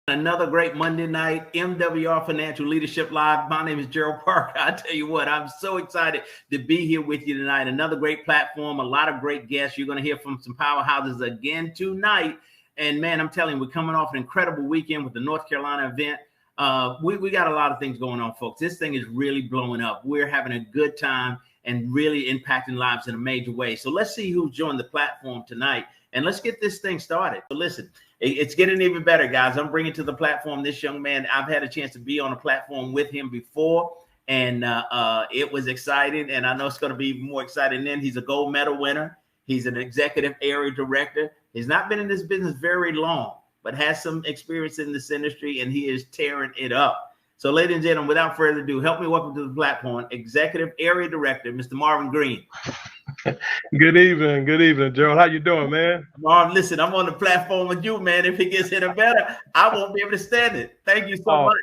Another great Monday night, MWR Financial Leadership Live. My name is Gerald Parker. I tell you what, I'm so excited to be here with you tonight. Another great platform, a lot of great guests. You're going to hear from some powerhouses again tonight. And man, I'm telling you, we're coming off an incredible weekend with the North Carolina event. We got a lot of things going on, folks. This thing is really blowing up. We're having a good time and really impacting lives in a major way. So let's see who's joined the platform tonight. And let's get this thing started. So listen, it's getting even better, guys. I'm bringing to the platform this young man. I've had a chance to be on a platform with him before, and it was exciting. And I know it's going to be more exciting then. He's a gold medal winner. He's an executive area director. He's not been in this business very long, but has some experience in this industry, and he is tearing it up. So, ladies and gentlemen, without further ado, help me welcome to the platform, Executive Area Director, Mr. Marvin Green. Good evening, Gerald. How you doing, man? Marvin, listen, I'm on the platform with you, man. If it gets any better, I won't be able to stand it. Thank you so much.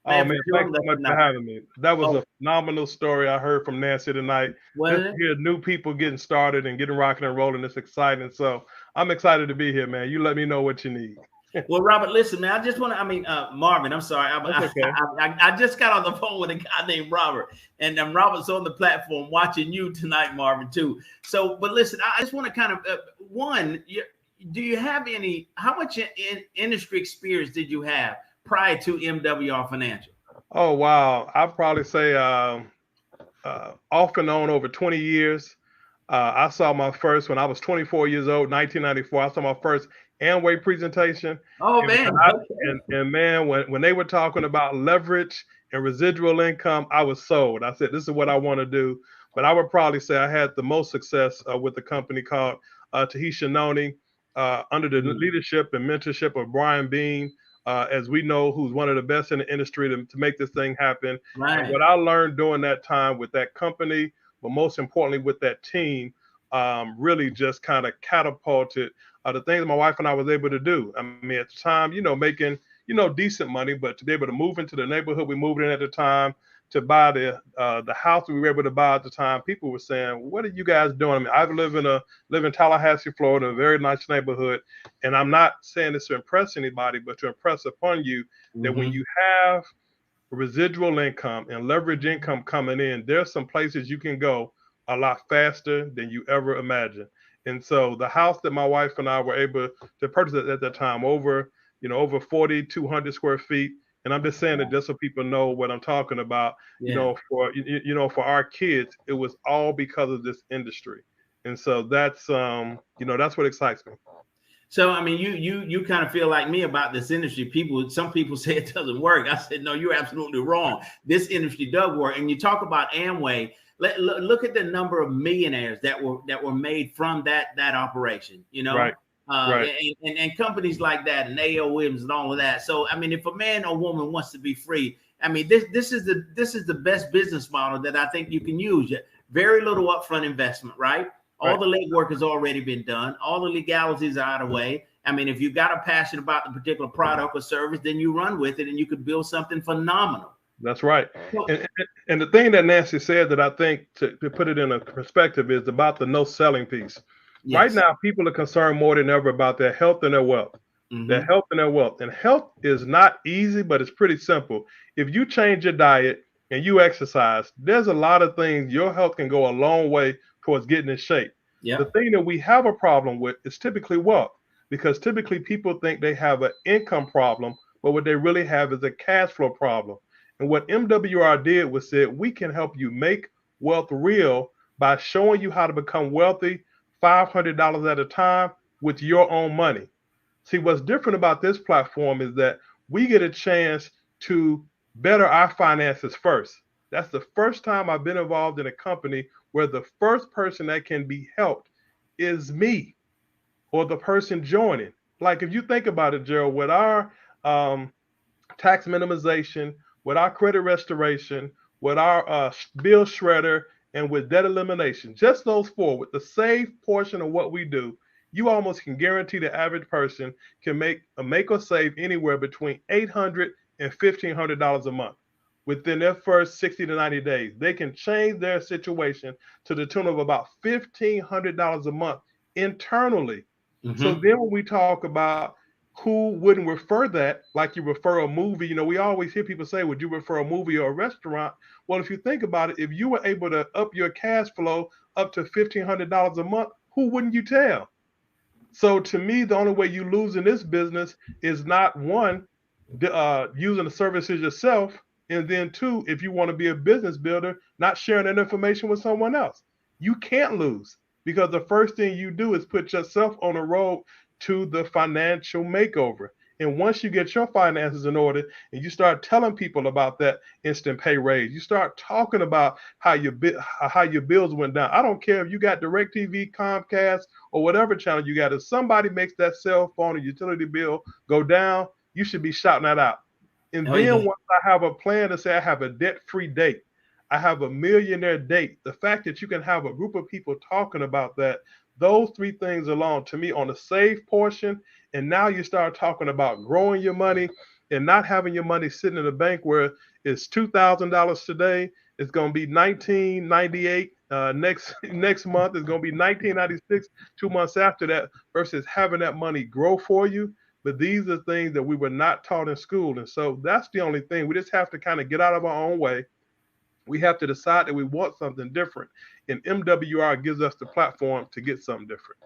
Man, thanks so much for having me. That was a phenomenal story I heard from Nancy tonight. Just to hear new people getting started and getting rocking and rolling, it's exciting. So I'm excited to be here, man. You let me know what you need. Well, Robert, listen, man, I just want to, Marvin, I'm sorry. I just got on the phone with a guy named Robert, and Robert's on the platform watching you tonight, Marvin, too. So, but listen, I just want to kind of, do you have how much industry experience did you have prior to MWR Financial? Oh, wow. I'd probably say off and on over 20 years. I saw my first, when I was 24 years old, 1994, I saw my first Amway presentation. Oh, man. And man, when they were talking about leverage and residual income, I was sold. I said, this is what I want to do. But I would probably say I had the most success with a company called Tahisha Noni under the leadership and mentorship of Brian Bean, as we know, who's one of the best in the industry to make this thing happen. Right. And what I learned during that time with that company, but most importantly with that team, really just kind of catapulted the things my wife and I was able to do. I mean, at the time, making, decent money, but to be able to move into the neighborhood we moved in at the time, to buy the house we were able to buy at the time, people were saying, what are you guys doing? I mean, I live in Tallahassee, Florida, a very nice neighborhood. And I'm not saying this to impress anybody, but to impress upon you that when you have residual income and leverage income coming in, there's some places you can go a lot faster than you ever imagined. And so the house that my wife and I were able to purchase at that time, over 4,200 square feet. And I'm just saying that just so people know what I'm talking about, for our kids, it was all because of this industry. And so that's what excites me. So, I mean, you kind of feel like me about this industry. Some people say it doesn't work. I said, no, you're absolutely wrong. This industry does work. And you talk about Amway. Look at the number of millionaires that were made from that operation, Right. Right. And companies like that, and A.O. Williams and all of that. So, I mean, if a man or woman wants to be free, I mean, this is the best business model that I think you can use. Very little upfront investment, right? All the legwork has already been done. All the legalities are out of the way. I mean, if you've got a passion about the particular product or service, then you run with it and you could build something phenomenal. That's right. And the thing that Nancy said that I think to put it in a perspective is about the no selling piece. Yes. Right now, people are concerned more than ever about their health and their wealth. Their health and their wealth. And health is not easy, but it's pretty simple. If you change your diet and you exercise, there's a lot of things. Your health can go a long way towards getting in shape. Yep. The thing that we have a problem with is typically wealth, because typically people think they have an income problem, but what they really have is a cash flow problem. And what MWR did was said, we can help you make wealth real by showing you how to become wealthy $500 at a time with your own money. See, what's different about this platform is that we get a chance to better our finances first. That's the first time I've been involved in a company where the first person that can be helped is me or the person joining. Like, if you think about it, Gerald, with our tax minimization, with our credit restoration, with our bill shredder, and with debt elimination, just those four, with the save portion of what we do, you almost can guarantee the average person can make or save anywhere between $800 and $1,500 a month within their first 60 to 90 days. They can change their situation to the tune of about $1,500 a month internally. So then when we talk about who wouldn't refer that like you refer a movie. You know, we always hear people say, would you refer a movie or a restaurant? Well, if you think about it, if you were able to up your cash flow up to $1,500 a month, who wouldn't you tell? So to me, the only way you lose in this business is not one, using the services yourself, and then two, if you want to be a business builder, not sharing that information with someone else. You can't lose, because the first thing you do is put yourself on the road to the financial makeover. And once you get your finances in order and you start telling people about that instant pay raise, you start talking about how your bills went down. I don't care if you got DirecTV, Comcast, or whatever channel you got. If somebody makes that cell phone or utility bill go down, you should be shouting that out. And then once I have a plan to say I have a debt-free date, I have a millionaire date, the fact that you can have a group of people talking about that, those three things alone, to me, on the save portion, and now you start talking about growing your money and not having your money sitting in a bank where it's $2,000 today, it's going to be $1,998 next month, it's going to be $1,996 2 months after that, versus having that money grow for you. But these are things that we were not taught in school. And so that's the only thing. We just have to kind of get out of our own way. We have to decide that we want something different. And MWR gives us the platform to get something different.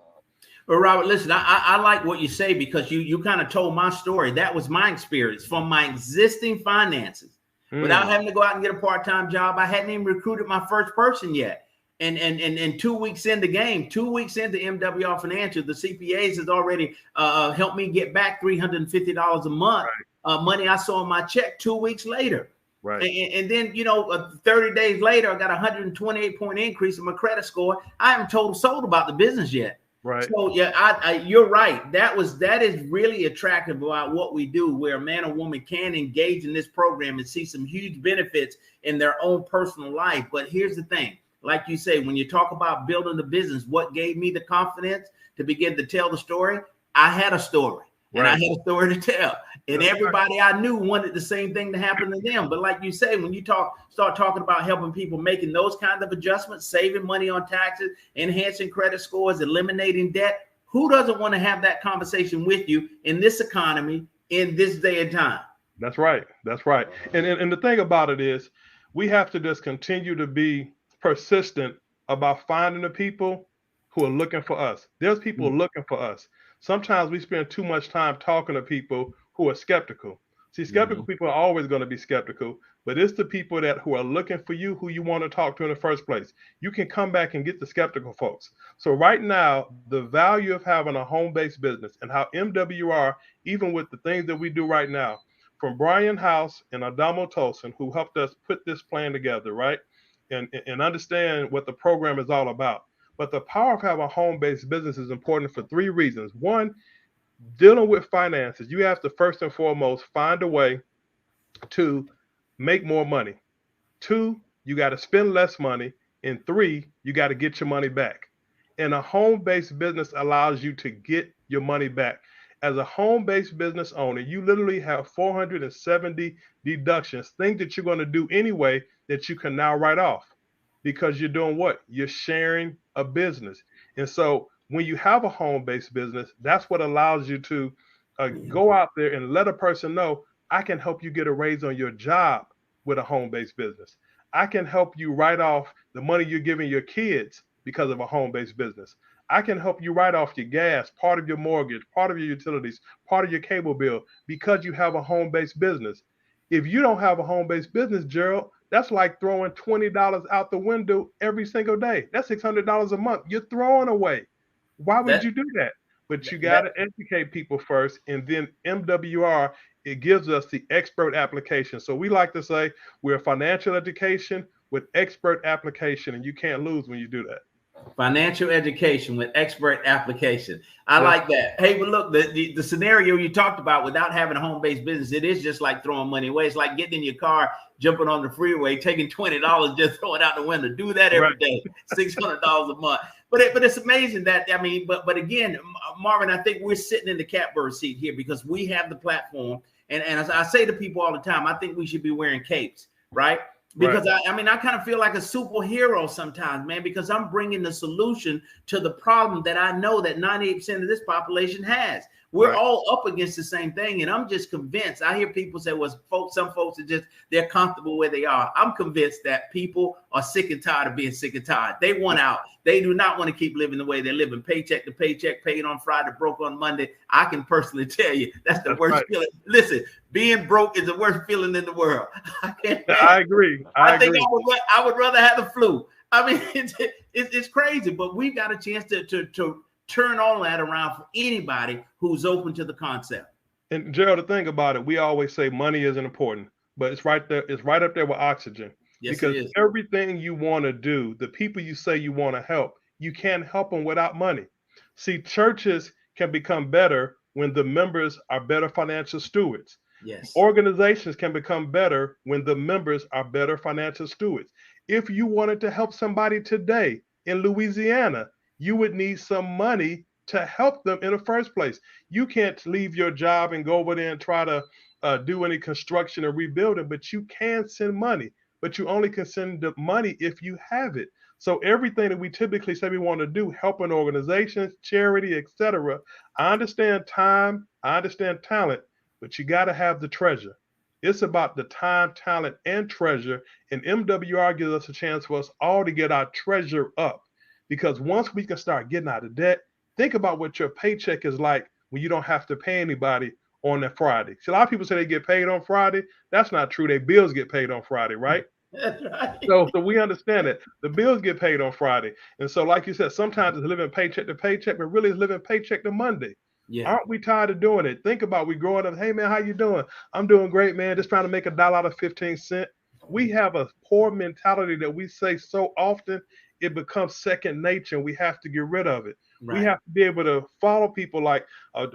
Well, Robert, listen, I like what you say, because you kind of told my story. That was my experience from my existing finances. Without having to go out and get a part-time job. I hadn't even recruited my first person yet. And 2 weeks in the game, 2 weeks into MWR Financial, the CPAs has already helped me get back $350 a month, money I saw in my check 2 weeks later. Right. And then, 30 days later, I got a 128-point increase in my credit score. I haven't sold about the business yet. Right. So yeah, you're right. That is really attractive about what we do, where a man or woman can engage in this program and see some huge benefits in their own personal life. But here's the thing. Like you say, when you talk about building the business, what gave me the confidence to begin to tell the story? I had a story, and I had a story to tell. And everybody I knew wanted the same thing to happen to them. But like you say, when you start talking about helping people making those kinds of adjustments, saving money on taxes, enhancing credit scores, eliminating debt, who doesn't want to have that conversation with you in this economy, in this day and time? That's right. That's right. And the thing about it is, we have to just continue to be persistent about finding the people who are looking for us. There's people looking for us. Sometimes we spend too much time talking to people who are skeptical. See, skeptical people are always going to be skeptical, but it's the people who are looking for you, who you want to talk to in the first place. You can come back and get the skeptical folks. So right now, the value of having a home-based business, and how MWR, even with the things that we do right now, from Brian House and Adamo Tosin, who helped us put this plan together, right? And understand what the program is all about. But the power of having a home-based business is important for three reasons. One, dealing with finances, you have to first and foremost find a way to make more money. Two, you got to spend less money. And three, you got to get your money back. And a home-based business allows you to get your money back. As a home-based business owner, you literally have 470 deductions, things that you're going to do anyway that you can now write off, because you're doing what? You're sharing a business. And so when you have a home-based business, that's what allows you to go out there and let a person know, I can help you get a raise on your job with a home-based business. I can help you write off the money you're giving your kids because of a home-based business. I can help you write off your gas, part of your mortgage, part of your utilities, part of your cable bill, because you have a home-based business. If you don't have a home-based business, Gerald, that's like throwing $20 out the window every single day. That's $600 a month you're throwing away. Why would you do that? But you got to educate people first, and then MWR, it gives us the expert application. So we like to say we're financial education with expert application, and you can't lose when you do that. Financial education with expert application. I like that. Hey, but look, the scenario you talked about without having a home-based business, it is just like throwing money away. It's like getting in your car, jumping on the freeway, taking $20, just throw it out the window. Do that every day, $600 a month. But it's amazing that, but again, Marvin, I think we're sitting in the catbird seat here because we have the platform. And as I say to people all the time, I think we should be wearing capes, right? Because I mean, I kind of feel like a superhero sometimes, man, because I'm bringing the solution to the problem that I know that 98% of this population has. We're all up against the same thing. And I'm just convinced. I hear people say, well, some folks are just, they're comfortable where they are. I'm convinced that people are sick and tired of being sick and tired. They want out. They do not want to keep living the way they're living, paycheck to paycheck, paid on Friday, broke on Monday. I can personally tell you that's the worst feeling. Listen, being broke is the worst feeling in the world. I agree. I think I would rather have the flu. I mean, it's crazy, but we've got a chance to turn all that around for anybody who's open to the concept. And Gerald, the thing about it, we always say money isn't important, but it's right there. It's right up there with oxygen. Yes, because everything you want to do, the people you say you want to help, you can't help them without money. See, churches can become better when the members are better financial stewards. Yes. Organizations can become better when the members are better financial stewards. If you wanted to help somebody today in Louisiana, you would need some money to help them in the first place. You can't leave your job and go over there and try to do any construction or rebuilding, but you can send money. But you only can send the money if you have it. So everything that we typically say we want to do, helping organizations, charity, etc. I understand time, I understand talent, but you got to have the treasure. It's about the time, talent, and treasure. And MWR gives us a chance for us all to get our treasure up. Because once we can start getting out of debt, think about what your paycheck is like when you don't have to pay anybody on that Friday. See, a lot of people say they get paid on Friday. That's not true. Their bills get paid on Friday, right? That's right. So we understand that the bills get paid on Friday. And so, like you said, sometimes it's living paycheck to paycheck, but really it's living paycheck to Monday. Yeah. Aren't we tired of doing it? Think about we growing up. Hey, man, how you doing? I'm doing great, man. Just trying to make $1 out of 15 cents. We have a poor mentality that we say so often, it becomes second nature, and we have to get rid of it. Right. We have to be able to follow people like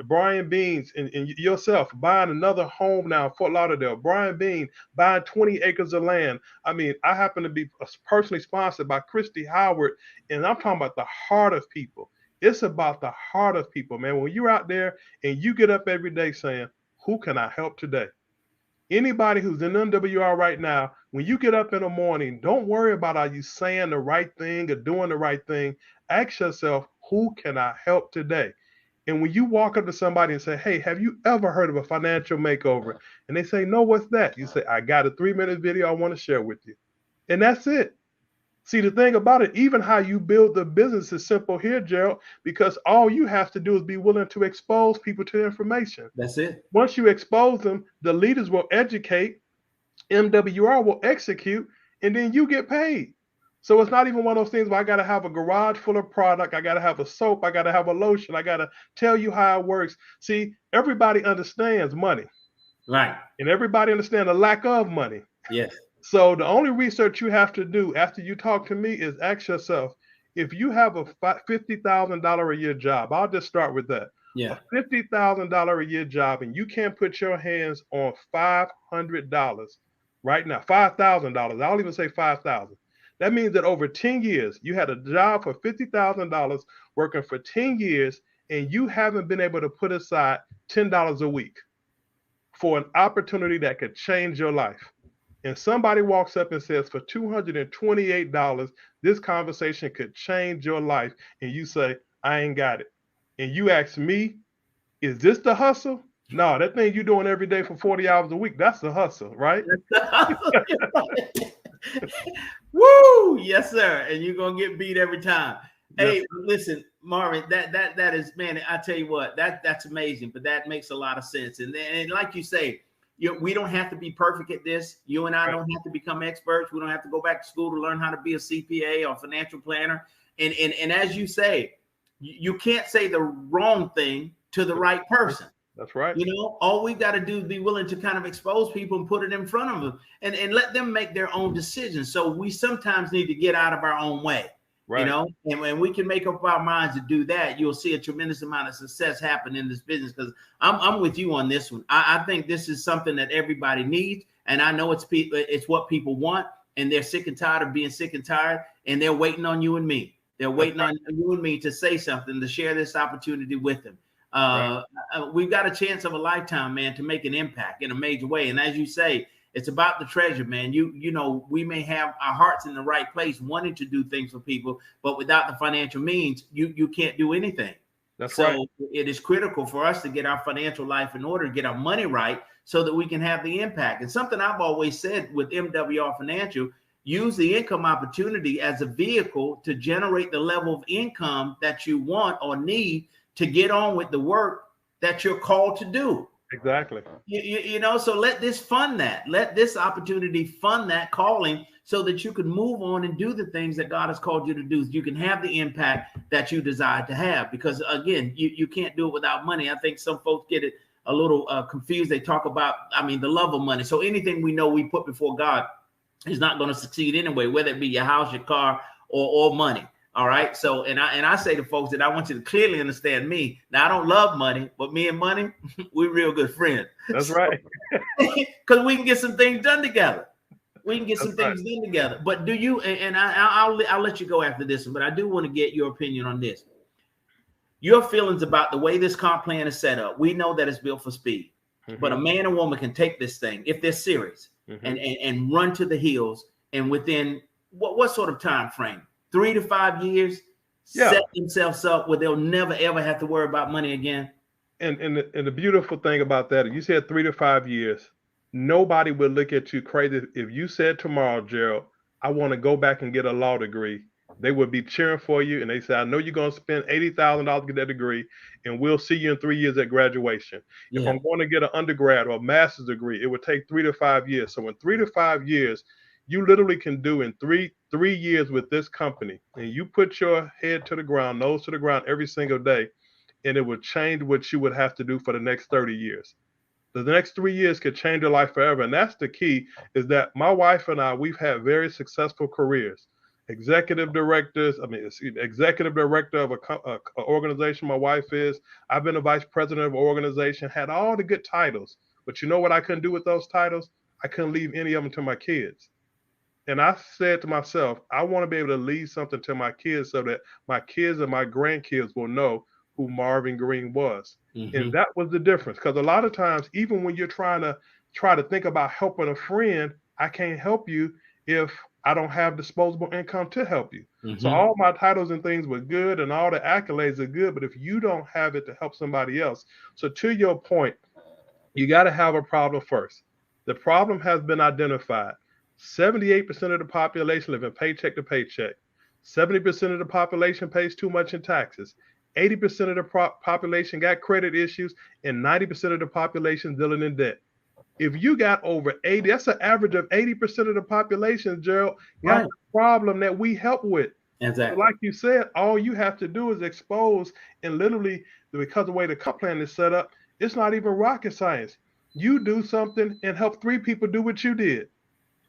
Brian Beans and yourself buying another home now in Fort Lauderdale. Brian Bean buying 20 acres of land. I mean, I happen to be personally sponsored by Christy Howard, and I'm talking about the heart of people. It's about the heart of people, man. When you're out there and you get up every day saying, who can I help today? Anybody who's in MWR right now, when you get up in the morning, don't worry about are you saying the right thing or doing the right thing. Ask yourself, who can I help today? And when you walk up to somebody and say, hey, have you ever heard of a financial makeover? And they say, no, what's that? You say, I got a 3-minute video I want to share with you. And that's it. See, the thing about it, even how you build the business is simple here, Gerald, because all you have to do is be willing to expose people to information. That's it. Once you expose them, the leaders will educate, MWR will execute, and then you get paid. So it's not even one of those things where I got to have a garage full of product. I got to have a soap. I got to have a lotion. I got to tell you how it works. See, everybody understands money. Right. And everybody understands the lack of money. Yes. So the only research you have to do after you talk to me is ask yourself, if you have a $50,000 a year job, I'll just start with that. Yeah. A $50,000 a year job, and you can't put your hands on $500 right now, $5,000. I'll even say $5,000. That means that over 10 years, you had a job for $50,000 working for 10 years, and you haven't been able to put aside $10 a week for an opportunity that could change your life. And somebody walks up and says, for $228, this conversation could change your life. And you say, I ain't got it. And you ask me, is this the hustle? No, that thing you're doing every day for 40 hours a week, that's the hustle, right? Woo! Yes, sir. And you're going to get beat every time. Yes. Hey, listen, Marvin, that is, man, I tell you what, that's amazing, but that makes a lot of sense. And like you say, we don't have to be perfect at this. You and I don't have to become experts. We don't have to go back to school to learn how to be a CPA or financial planner. And as you say, you can't say the wrong thing to the right person. That's right. You know, all we've got to do is be willing to kind of expose people and put it in front of them and let them make their own decisions. So we sometimes need to get out of our own way. Right. You know, and when we can make up our minds to do that, you'll see a tremendous amount of success happen in this business. Because I'm with you on this one. I think this is something that everybody needs, and I know it's what people want, and they're sick and tired of being sick and tired, and they're waiting on you and me. They're waiting on you and me to say something, to share this opportunity with them. We've got a chance of a lifetime, man, to make an impact in a major way. And as you say, It's about the treasure, man. You know, we may have our hearts in the right place, wanting to do things for people, but without the financial means, you can't do anything. That's right. So it is critical for us to get our financial life in order, get our money right, so that we can have the impact. And something I've always said with MWR Financial, use the income opportunity as a vehicle to generate the level of income that you want or need to get on with the work that you're called to do. Exactly. You know, so let this fund that. Let this opportunity fund that calling so that you can move on and do the things that God has called you to do. You can have the impact that you desire to have. Because, again, you can't do it without money. I think some folks get it a little confused. They talk about, the love of money. So anything we know we put before God is not going to succeed anyway, whether it be your house, your car, or money. All right. So, and I say to folks that I want you to clearly understand me. Now, I don't love money, but me and money, we're real good friends. That's right. Because we can get some things done together. We can get some things done together. But do you, and I'll let you go after this one, but I do want to get your opinion on this. Your feelings about the way this comp plan is set up. We know that it's built for speed, but a man or woman can take this thing, if they're serious, and run to the hills, and within what sort of time frame? 3 to 5 years, set themselves up where they'll never, ever have to worry about money again. And the beautiful thing about that, you said 3 to 5 years, nobody would look at you crazy. If you said tomorrow, Gerald, I want to go back and get a law degree, they would be cheering for you. And they say, I know you're going to spend $80,000 to get that degree, and we'll see you in 3 years at graduation. If I'm going to get an undergrad or a master's degree, it would take 3 to 5 years. So in 3 to 5 years, you literally can do in three years with this company, and you put your head to the ground, nose to the ground every single day, and it would change what you would have to do for the next 30 years. The next 3 years could change your life forever. And that's the key, is that my wife and I, we've had very successful careers. Executive director of an organization my wife is. I've been a vice president of an organization, had all the good titles. But you know what I couldn't do with those titles? I couldn't leave any of them to my kids. And I said to myself, I want to be able to leave something to my kids so that my kids and my grandkids will know who Marvin Green was. And that was the difference. Because a lot of times, even when you're trying to think about helping a friend, I can't help you if I don't have disposable income to help you. So all my titles and things were good, and all the accolades are good, but if you don't have it to help somebody else. So to your point, you got to have a problem first. The problem has been identified. 78% of the population live in paycheck to paycheck. 70% of the population pays too much in taxes. 80% of the population got credit issues, and 90% of the population dealing in debt. If you got over 80, that's an average of 80% of the population, Gerald, got the problem that we help with. Exactly. So like you said, all you have to do is expose, and literally, because of the way the comp plan is set up, it's not even rocket science. You do something and help 3 people do what you did.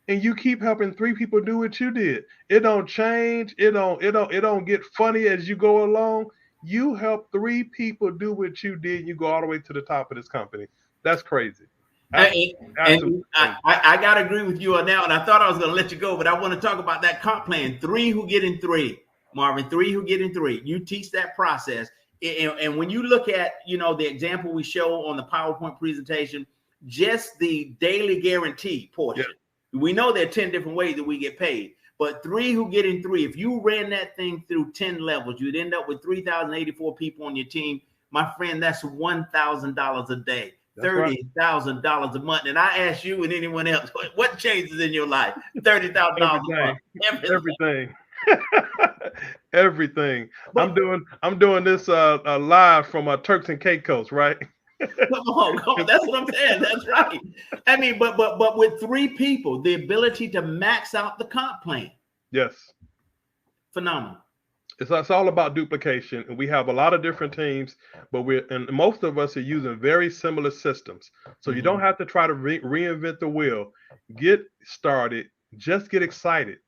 And you keep helping 3 people do what you did. It don't change. It don't get funny as you go along. You help 3 people do what you did, and you go all the way to the top of this company. That's crazy. And I got to agree with you on that one. I thought I was going to let you go, but I want to talk about that comp plan. 3 who get in 3, Marvin, 3 who get in 3. You teach that process. And when you look at, the example we show on the PowerPoint presentation, just the daily guarantee portion. We know there are 10 different ways that we get paid, but 3 who get in 3, if you ran that thing through 10 levels, you'd end up with 3,084 people on your team. My friend, that's $1,000 a day, $30,000 a month. And I ask you and anyone else, what changes in your life? $30,000 a month. Everything. Everything. I'm doing this live from Turks and Caicos, right? Come on. That's what I'm saying. That's right. But with 3 people, the ability to max out the comp plan. Yes. Phenomenal. It's all about duplication, and we have a lot of different teams, but most of us are using very similar systems. So you don't have to try to reinvent the wheel. Get started. Just get excited.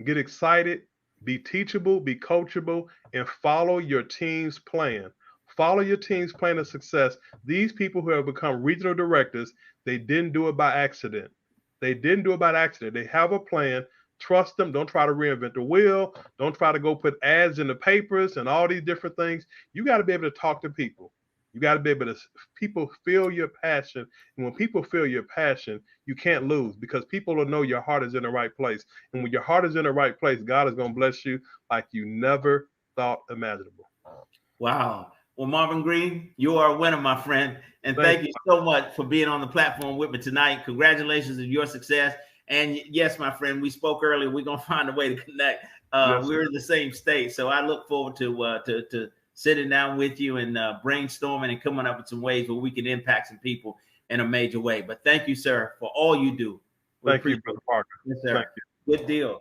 Get excited. Be teachable. Be coachable, and follow your team's plan. Follow your team's plan of success. These people who have become regional directors, they didn't do it by accident. They have a plan. Trust them. Don't try to reinvent the wheel. Don't try to go put ads in the papers and all these different things. You got to be able to talk to people. You got to be able to people feel your passion. And when people feel your passion, you can't lose, because people will know your heart is in the right place. And when your heart is in the right place, God is going to bless you like you never thought imaginable. Wow. Well, Marvin Green, you are a winner, my friend. And thank you so much for being on the platform with me tonight. Congratulations on your success. And yes, my friend, we spoke earlier. We're going to find a way to connect. Yes, we're in the same state. So I look forward to sitting down with you and brainstorming and coming up with some ways where we can impact some people in a major way. But thank you, sir, for all you do. Thank you, Brother Parker. Yes, sir. Good deal.